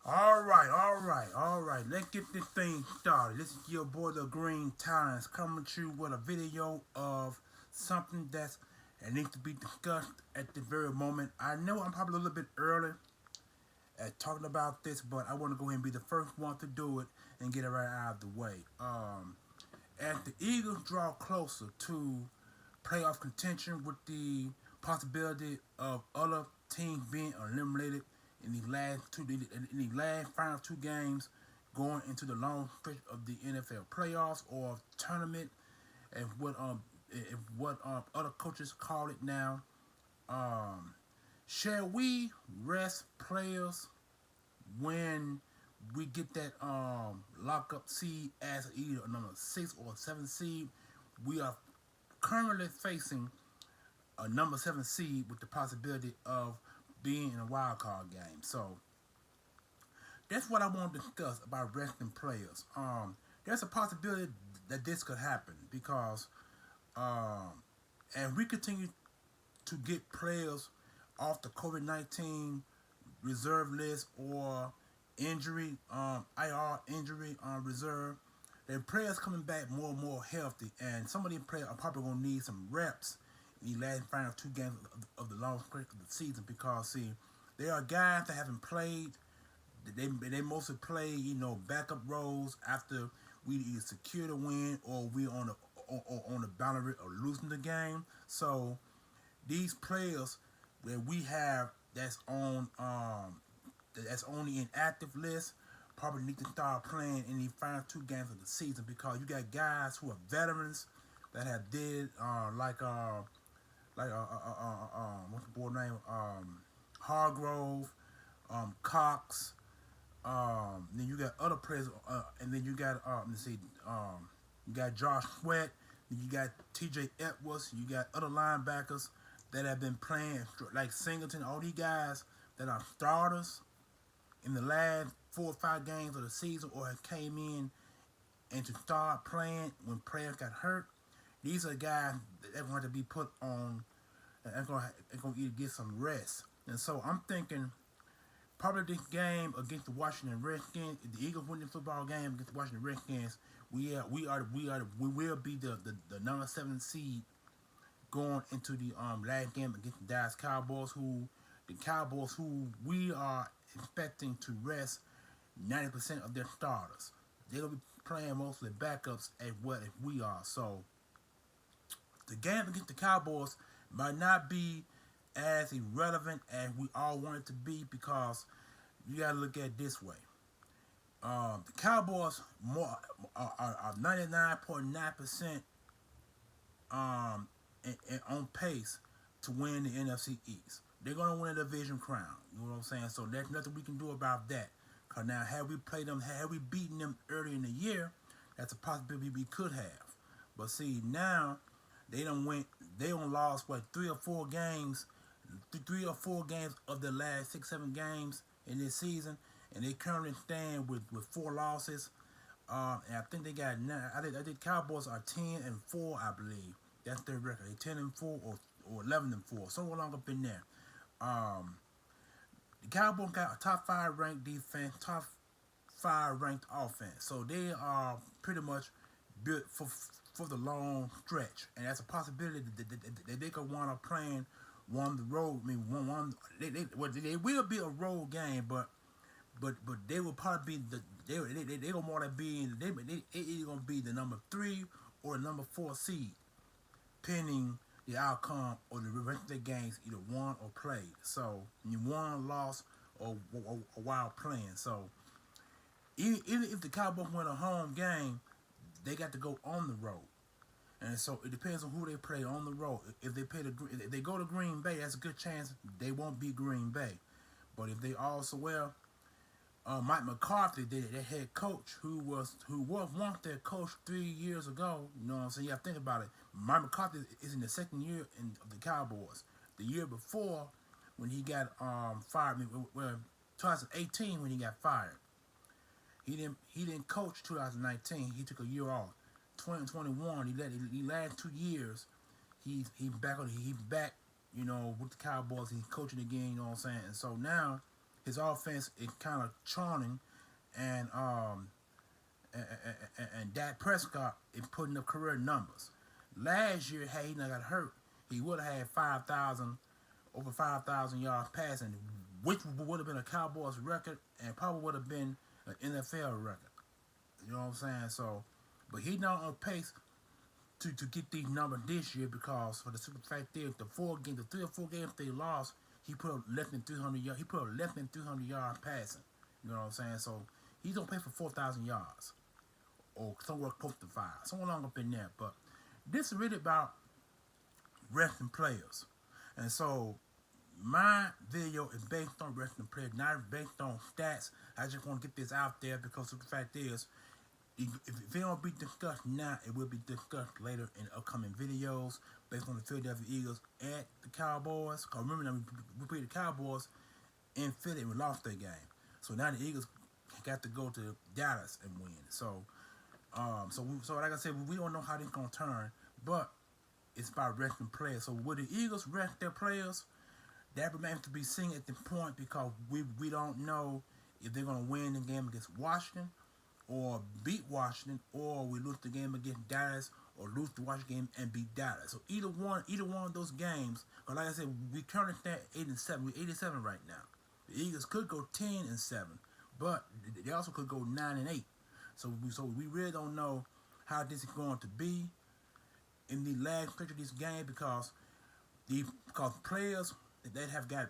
All right. Let's get this thing started. This is your boy, the Green Times, coming to you with a video of something that needs to be discussed at the very moment. I know I'm probably a little bit early at talking about this, but I want to go ahead and be the first one to do it and get it right out of the way. As the Eagles draw closer to playoff contention with the possibility of other teams being eliminated in the last final two games going into the long stretch of the NFL playoffs or tournament and what other coaches call it now. Um, shall we rest players when we get that lockup seed as either a number 6 or 7 seed? We are currently facing a number 7 seed with the possibility of being in a wild card game. So that's what I want to discuss about resting players. There's a possibility that this could happen because and we continue to get players off the COVID-19 reserve list or injury, IR injury reserve. Their players coming back more and more healthy, and some of these players are probably going to need some reps in the last final two games of the long stretch of the season because, see, there are guys that haven't played. They mostly play, backup roles after we either secure the win or we on the boundary of losing the game. So these players that we have that's on the inactive list probably need to start playing in the final two games of the season because you got guys who are veterans that have did what's the boy name, Hargrove, Cox. Then you got other players, and then you got let's see, you got Josh Sweat, you got T.J. Edwards, you got other linebackers that have been playing like Singleton. All these guys that are starters in the last 4 or 5 games of the season or have came in and to start playing when players got hurt. These are guys that want to be put on and going to either get some rest. And so I'm thinking probably this game against the Washington Redskins, if the Eagles win the football game against the Washington Redskins, we will be the number 7 seed going into the last game against the Dallas Cowboys, who we are expecting to rest 90% of their starters. They'll be playing mostly backups as well as we are. So the game against the Cowboys might not be as irrelevant as we all want it to be because you got to look at it this way. The Cowboys are 99.9% on pace to win the NFC East. They're going to win a division crown. You know what I'm saying? So there's nothing we can do about that. Because now, had we beaten them early in the year, that's a possibility we could have. But see, now they don't lost what 3 or 4 games of the last 6, 7 games in this season, and they currently stand with 4 losses. And I think they got 9. I think Cowboys are 10-4, I believe. That's their record. They 10-4 or 11-4, somewhere along up in there. Um, the Cowboys got a top 5 ranked defense, top 5 ranked offense, so they are pretty much built for the long stretch, and that's a possibility that they could wind up playing one the road. I mean, they will be a road game, but they will probably be they gonna want to be they either gonna be the number 3 or the number 4 seed, pending the outcome or the rest of the games either won or played. So you won, lost, or while playing. So even if the Cowboys win a home game, they got to go on the road. And so it depends on who they play on the road. If they go to Green Bay, that's a good chance they won't beat Green Bay. But if they also Mike McCarthy, their head coach, who was once their coach 3 years ago. You know what I'm saying? You have to think about it. Mike McCarthy is in the second year of the Cowboys. The year before, when he got fired, well, 2018 when he got fired, he didn't coach 2019. He took a year off. 2021, he last 2 years, he back with the Cowboys. He's coaching again. You know what I'm saying? And so now his offense is kind of charming, and Dak Prescott is putting up career numbers. Last year, had he not got hurt, he would have had 5,000 over 5,000 yards passing, which would have been a Cowboys record and probably would have been an NFL record. You know what I'm saying? So, but he's not on pace to get these numbers this year because for the simple fact is the 3 or 4 games they lost, he put up less than 300 yards. He put up less than 300 yards passing. You know what I'm saying? So he's on pace for 4,000 yards or somewhere close to 5, somewhere along up in there. But this is really about resting players, and so my video is based on resting players, not based on stats. I just want to get this out there because the fact is, if it don't be discussed now, it will be discussed later in upcoming videos based on the Philadelphia Eagles at the Cowboys. Because remember, we played the Cowboys in Philly and we lost their game. So now the Eagles got to go to Dallas and win. So like I said, we don't know how this gonna turn, but it's about resting players. So will the Eagles rest their players? That remains to be seen at the point because we don't know if they're gonna win the game against Washington or beat Washington, or we lose the game against Dallas, or lose the Washington game and beat Dallas. So either one of those games. But like I said, we currently stand 8-7. We're 87 right now. The Eagles could go 10-7, but they also could go 9-8. So we really don't know how this is going to be in the last stretch of this game because players that have got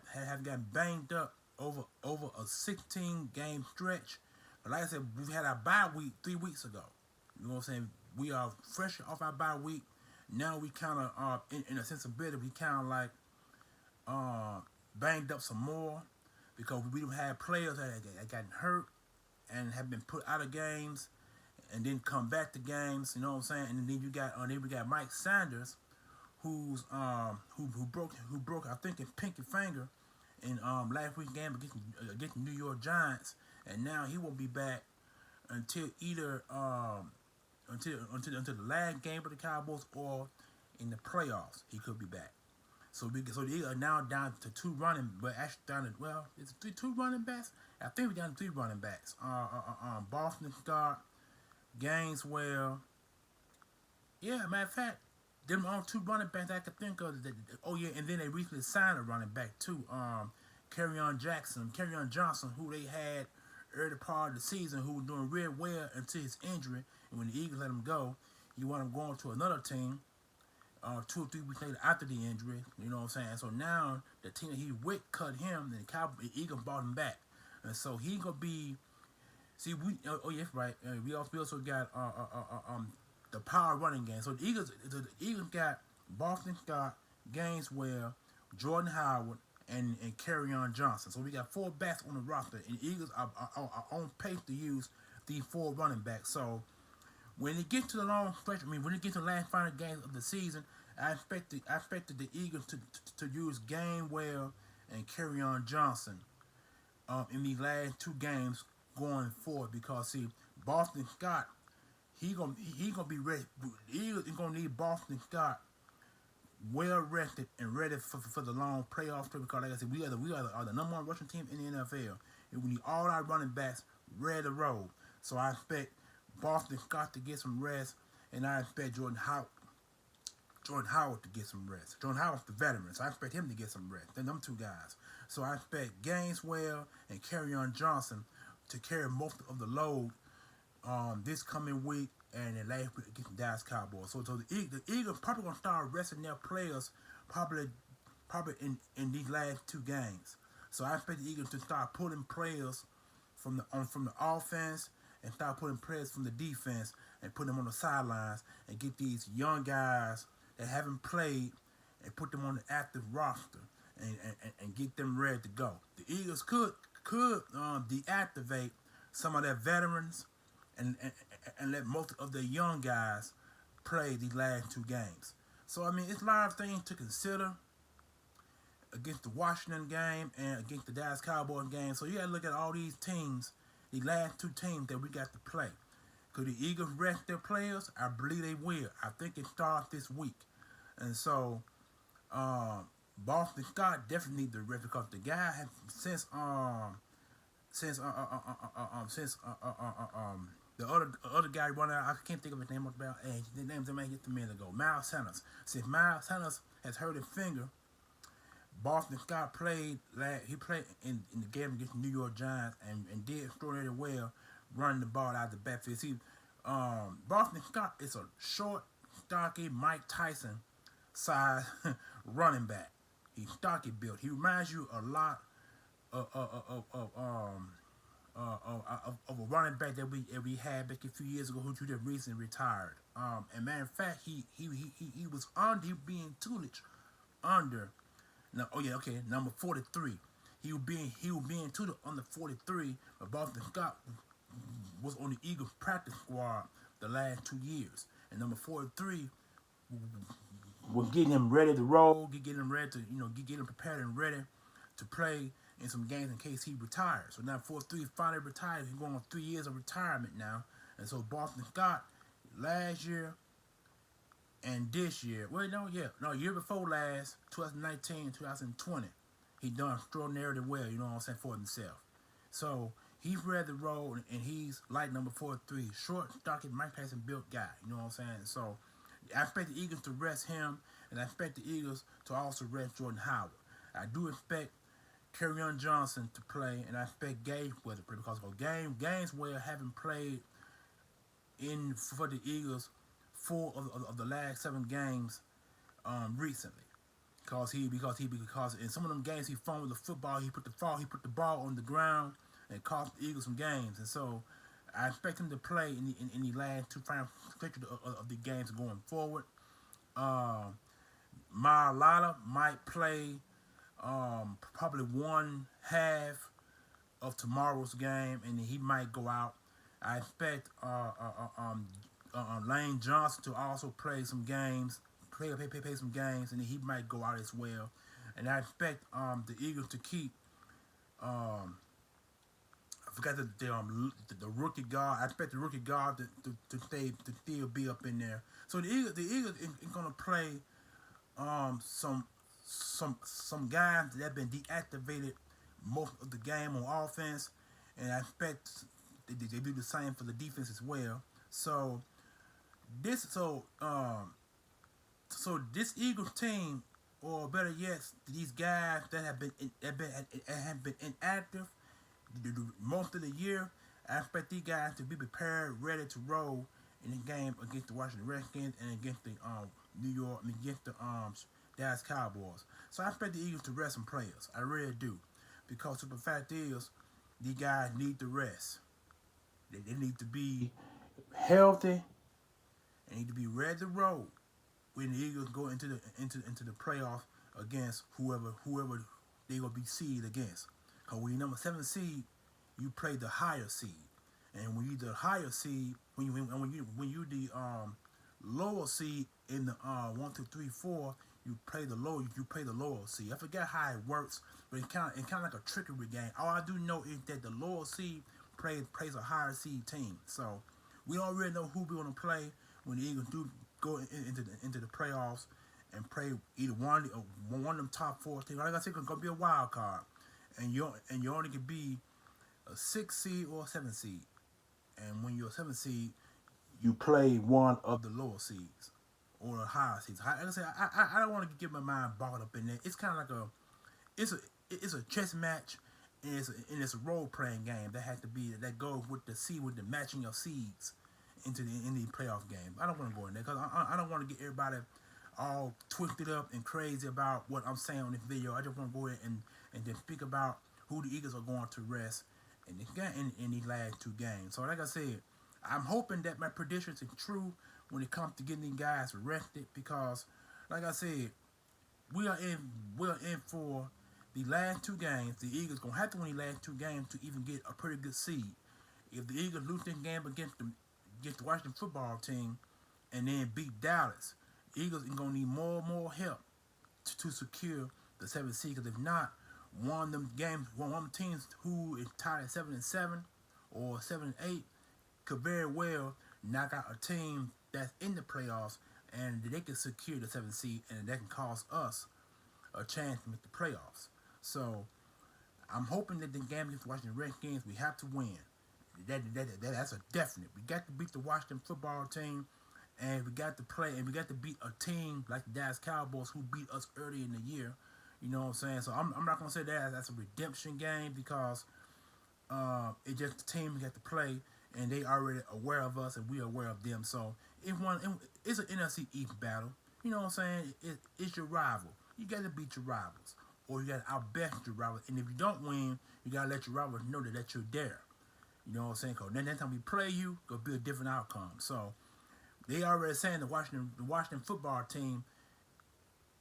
banged up over a 16-game stretch. But like I said, we had our bye week 3 weeks ago. You know what I'm saying? We are fresh off our bye week. Now we kind of are, in a sensibility, we kind of like banged up some more because we don't have players that have gotten hurt and have been put out of games and then come back to games. You know what I'm saying? And then we got Mike Sanders, who broke I think his pinky finger in last week's game against the New York Giants. And now he won't be back until either until the last game of the Cowboys or in the playoffs. He could be back. So they are now down to 2 running, but actually down to it's 2 running backs. I think we're down to 3 running backs. Boston Scott, Gaineswell. Yeah, matter of fact, them are 2 running backs I could think of. And then they recently signed a running back too. Kerryon Johnson, who they had early part of the season, who was doing real well until his injury, and when the Eagles let him go, he wound up going to another team 2 or 3 weeks later after the injury. You know what I'm saying? So now the team that he with cut him, and the Eagles bought him back, and so he gonna be. See, we also got the power running game. So the Eagles got Boston Scott, Gaineswell, Jordan Howard, and Kerryon Johnson. So we got 4 backs on the roster, and the Eagles are on pace to use these 4 running backs. So when it gets to the long stretch, when it gets to the last final games of the season, I expected the Eagles to use Gainwell and Kerryon Johnson in these last 2 games going forward because see, Boston Scott, he gonna be ready. The Eagles is gonna need Boston Scott well rested and ready for the long playoff trip because like I said, we are the number 1 rushing team in the NFL, and we need all our running backs ready to roll. So I expect Boston Scott to get some rest, and I expect Jordan Howard to get some rest. Jordan Howard's the veteran, so I expect him to get some rest. Then them 2 guys. So I expect Gaineswell and Kerryon Johnson to carry most of the load this coming week and then last week against the Dallas Cowboys. So the Eagles probably gonna start resting their players probably in these last 2 games. So I expect the Eagles to start pulling players from the offense and start putting players from the defense and put them on the sidelines and get these young guys that haven't played and put them on the active roster and get them ready to go. The Eagles could deactivate some of their veterans and let most of the young guys play these last 2 games. So it's a lot of things to consider against the Washington game and against the Dallas Cowboys game. So you gotta look at all these teams, the last 2 teams that we got to play. Could the Eagles rest their players? I believe they will. I think it starts this week. And so Boston Scott definitely need the rest because the guy has since the other guy running out, I can't think of his name about. Hey, the name's a man just a minute ago. Miles Sanders. Since Miles Sanders has hurt his finger, Boston Scott played. He played in the game against the New York Giants and did extraordinarily well, running the ball out of the backfield. See, Boston Scott is a short, stocky Mike Tyson size running back. He's stocky built. He reminds you a lot of of a running back that we had back a few years ago who just recently retired. And matter of fact, he was under being tutelage under. No, oh yeah, okay, number 43. He was being tutored under 43, but Boston Scott was on the Eagles practice squad the last 2 years, and number 43 was getting him ready to roll, getting him ready to get him prepared and ready to play in some games in case he retires. So now 43 finally retired. He's going on 3 years of retirement now, and so Boston Scott last year and this year, year before last, 2019, 2020, he done extraordinarily well. You know what I'm saying, for himself. So he's ready to roll, and he's like number 43, short, stocky, Mike Tyson built guy. You know what I'm saying? So I expect the Eagles to rest him, and I expect the Eagles to also rest Jordan Howard. I do expect Kerryon Johnson to play, and I expect Gainwell to play because Gaineswell haven't played in for the Eagles 4 of the last 7 games recently. Because in some of them games he fumbled the football, he put the ball on the ground and cost the Eagles some games. And so I expect him to play in the last 2 final stretches of the games going forward. Mailata might play probably one half of tomorrow's game, and then he might go out. I expect Lane Johnson to also play some games, play some games, and then he might go out as well. And I expect the Eagles to keep. I forgot the rookie guard. I expect the rookie guard to still be up in there. So the Eagles is gonna play some guys that have been deactivated most of the game on offense, and I expect they do the same for the defense as well. So this Eagles team, or better yet, these guys that have been inactive most of the year, I expect these guys to be prepared, ready to roll in the game against the Washington Redskins and against the against the Dallas Cowboys. So I expect the Eagles to rest some players. I really do, because the fact is, these guys need to rest. They need to be healthy and need to be ready to roll when the Eagles go into the playoffs against whoever they gonna be seeded against. Cause when you're number 7 seed, you play the higher seed, and when you the higher seed, when you the lower seed in the 1, 2, 3, 4, you play the lower seed. I forget how it works, but it's kind of like a trickery game. All I do know is that the lower seed plays a higher seed team. So we don't really know who we're gonna play when the Eagles do go into the playoffs and play either one of them top 4 teams. Like I said, it's gonna be a wild card, and you only can be a 6 seed or a 7 seed. And when you're a 7 seed, you play one of the lower seeds or a higher seeds. Like I said, I don't want to get my mind bogged up in that. It's kind of like it's a chess match, and it's a role playing game that goes with the matching of seeds in the playoff game. I don't want to go in there because I don't want to get everybody all twisted up and crazy about what I'm saying on this video. I just want to go ahead and just speak about who the Eagles are going to rest in this game in these last 2 games. So like I said, I'm hoping that my predictions are true when it comes to getting these guys rested, because like I said, we are in for the last 2 games. The Eagles gonna have to win the last 2 games to even get a pretty good seed. If the Eagles lose this game against the Washington football team and then beat Dallas, the Eagles are gonna need more and more help to secure the 7th seed. Because if not, one of them teams who is tied at 7-7 or 7-8 could very well knock out a team that's in the playoffs, and they can secure the 7th seed, and that can cost us a chance to make the playoffs. So I'm hoping that the game against the Washington Redskins, we have to win. That's a definite. We got to beat the Washington football team, and we got to play, and we got to beat a team like the Dallas Cowboys who beat us early in the year. You know what I'm saying? So I'm not gonna say that that's a redemption game because it's just the team we got to play, and they already aware of us, and we are aware of them. So it's an NFC East battle. You know what I'm saying? It's your rival. You got to beat your rivals, or you got to outbest your rivals. And if you don't win, you got to let your rivals know that you're there. You know what I'm saying? Because then next time we play you, it'll be a different outcome. So they already saying the Washington football team,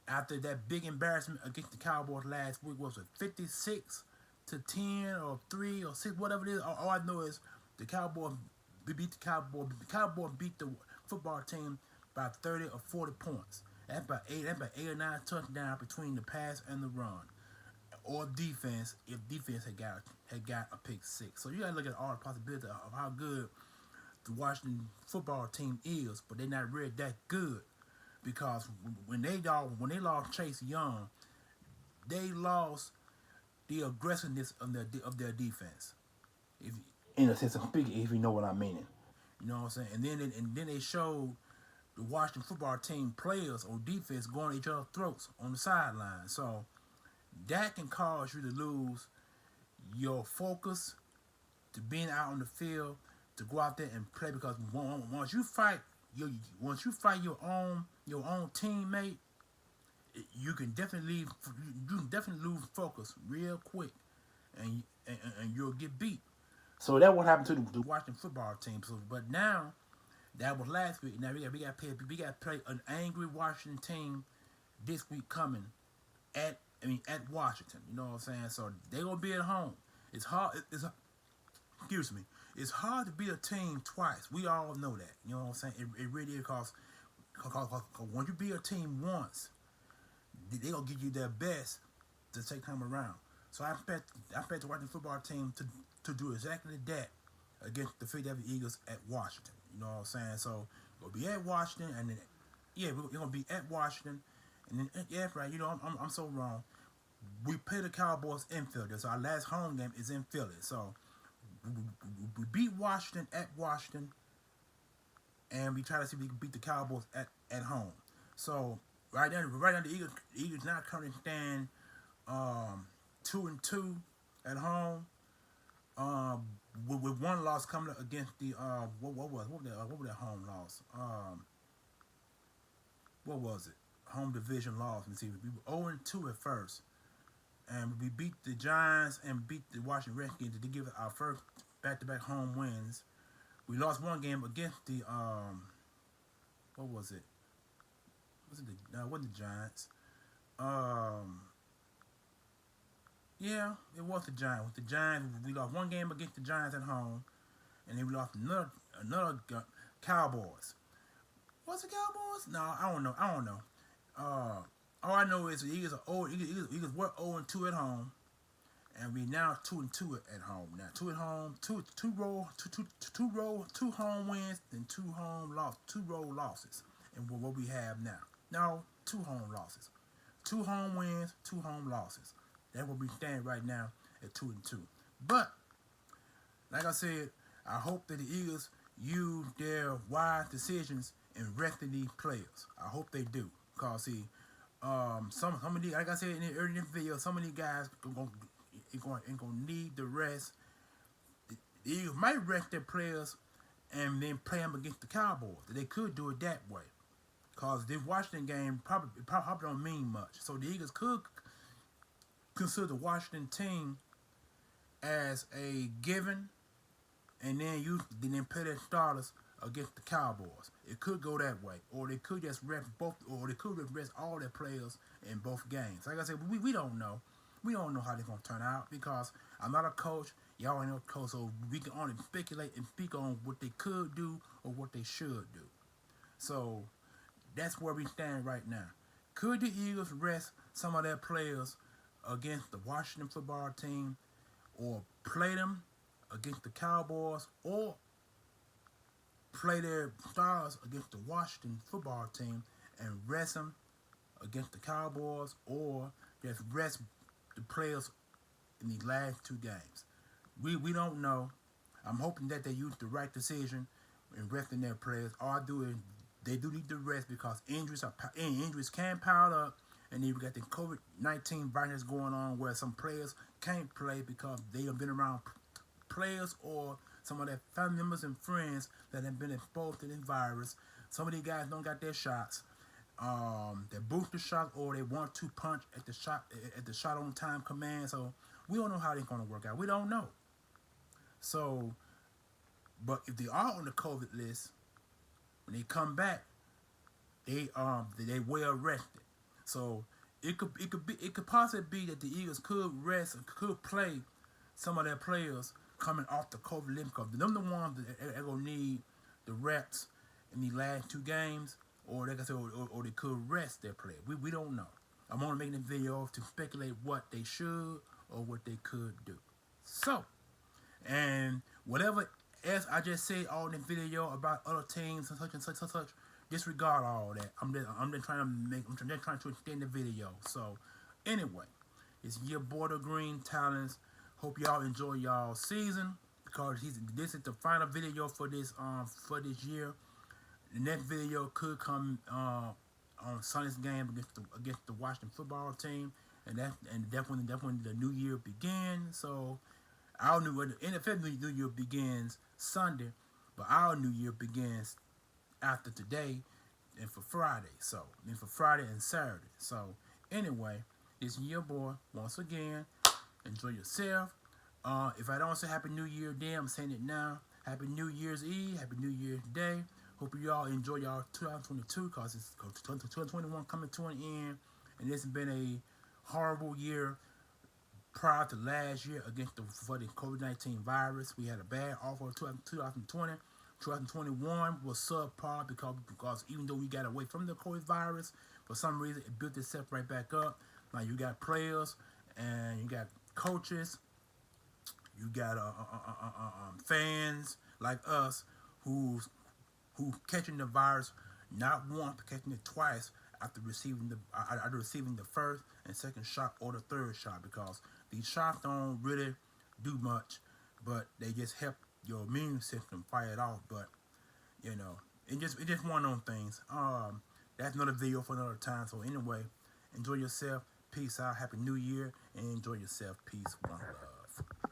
after that big embarrassment against the Cowboys last week, was it 56-10 or 3 or 6, whatever it is. All I know is the Cowboys beat the Cowboys. The Cowboys beat the football team by 30 or 40 points. That's about 8 or 9 touchdowns between the pass and the run, or defense if defense had got a pick six. So you gotta look at all the possibilities of how good the Washington football team is, but they're not really that good because when they lost Chase Young, they lost the aggressiveness of their defense. If in a sense of speaking, if you know what I'm meaning, you know what I'm saying. And then they showed the Washington football team players on defense going at each other's throats on the sideline. So that can cause you to lose your focus to being out on the field to go out there and play, because once you fight your own teammate, you can definitely lose focus real quick, and you'll get beat. So that what happened to the Washington football team. So, but now that was last week. Now we got to play an angry Washington team this week coming at Washington. You know what I'm saying? So they gonna be at home. It's hard. Excuse me. It's hard to beat a team twice. We all know that. You know what I'm saying? It really is, because once you beat a team once, they gonna give you their best to take time around. So I expect the Washington football team to do exactly that against the Philadelphia Eagles at Washington. You know what I'm saying? So we'll be at Washington, and then we're gonna be at Washington, and then right. You know I'm so wrong. We play the Cowboys in Philly. So our last home game is in Philly. So we beat Washington at Washington, and we try to see if we can beat the Cowboys at home. So right now the Eagles now currently stand 2-2 at home. With one loss coming up against the what was that home loss? What was it? Home division loss. Let me see. We were 0-2 at first, and we beat the Giants and beat the Washington Redskins to give our first back-to-back home wins. We lost one game against the what was it? It wasn't the Giants. Yeah, it was the Giants. With the Giants, we lost one game against the Giants at home, and then we lost another Cowboys. Was it Cowboys? No, I don't know. All I know is the Eagles were 0-2 at home, and we now 2-2 at home. Now 2 at home, two home wins, and 2 road losses, and what we have now. No, 2 home losses, 2 home wins, 2 home losses. That's where we stand right now at 2-2. But like I said, I hope that the Eagles use their wise decisions in resting these players. I hope they do, because see, some of these, like I said in the earlier video, some of these guys ain't gonna need the rest. The Eagles might rest their players and then play them against the Cowboys. They could do it that way, because this Washington game probably don't mean much. So the Eagles could consider the Washington team as a given, and then play their starters against the Cowboys. It could go that way, or they could just rest both, or they could rest all their players in both games. Like I said, we don't know. We don't know how they're gonna turn out, because I'm not a coach. Y'all ain't no coach, so we can only speculate and speak on what they could do or what they should do. So that's where we stand right now. Could the Eagles rest some of their players against the Washington football team, or play them against the Cowboys, or play their stars against the Washington football team and rest them against the Cowboys, or just rest the players in the last 2 games. We don't know. I'm hoping that they use the right decision in resting their players. All I do is they do need to rest because injuries can pile up, and then we got the COVID-19 virus going on where some players can't play because they have been around players or some of their family members and friends that have been exposed to this virus. Some of these guys don't got their shots. They booster shot or they want to punch at the shot on time command. So we don't know how they're gonna work out. We don't know. So, but if they are on the COVID list, when they come back, they well rested. So it could possibly be that the Eagles could rest and could play some of their players coming off the COVID list because they're the ones that are gonna need the reps in the last 2 games, or like I said, or they could rest their players. We don't know. I'm only making this video to speculate what they should or what they could do. So, and whatever else I just said all in the video about other teams and such, disregard all that. I'm just trying to extend the video. So, anyway, it's your boy The Green Talents. Hope y'all enjoy y'all season because this is the final video for this year. The next video could come on Sunday's game against the Washington football team, and that's when the new year begins. So our the NFL new year begins Sunday, but our new year begins after today and for Friday. So and for Friday and Saturday. So anyway, it's your boy once again. Enjoy yourself. If I don't say Happy New Year Day, I'm saying it now. Happy New Year's Eve. Happy New Year's Day. Hope you all enjoy y'all 2022 because it's 2021 coming to an end. And it's been a horrible year prior to last year for the COVID-19 virus. We had a bad offer of 2020. 2021 was subpar because even though we got away from the COVID virus, for some reason it built itself right back up. Now you got players and you got coaches, you got fans like us who catching the virus not once but catching it twice after receiving the first and second shot or the third shot, because these shots don't really do much, but they just help your immune system fight it off. But you know, it just one of those things. That's another video for another time. So anyway, enjoy yourself. Peace out. Happy New Year and enjoy yourself. Peace. One love.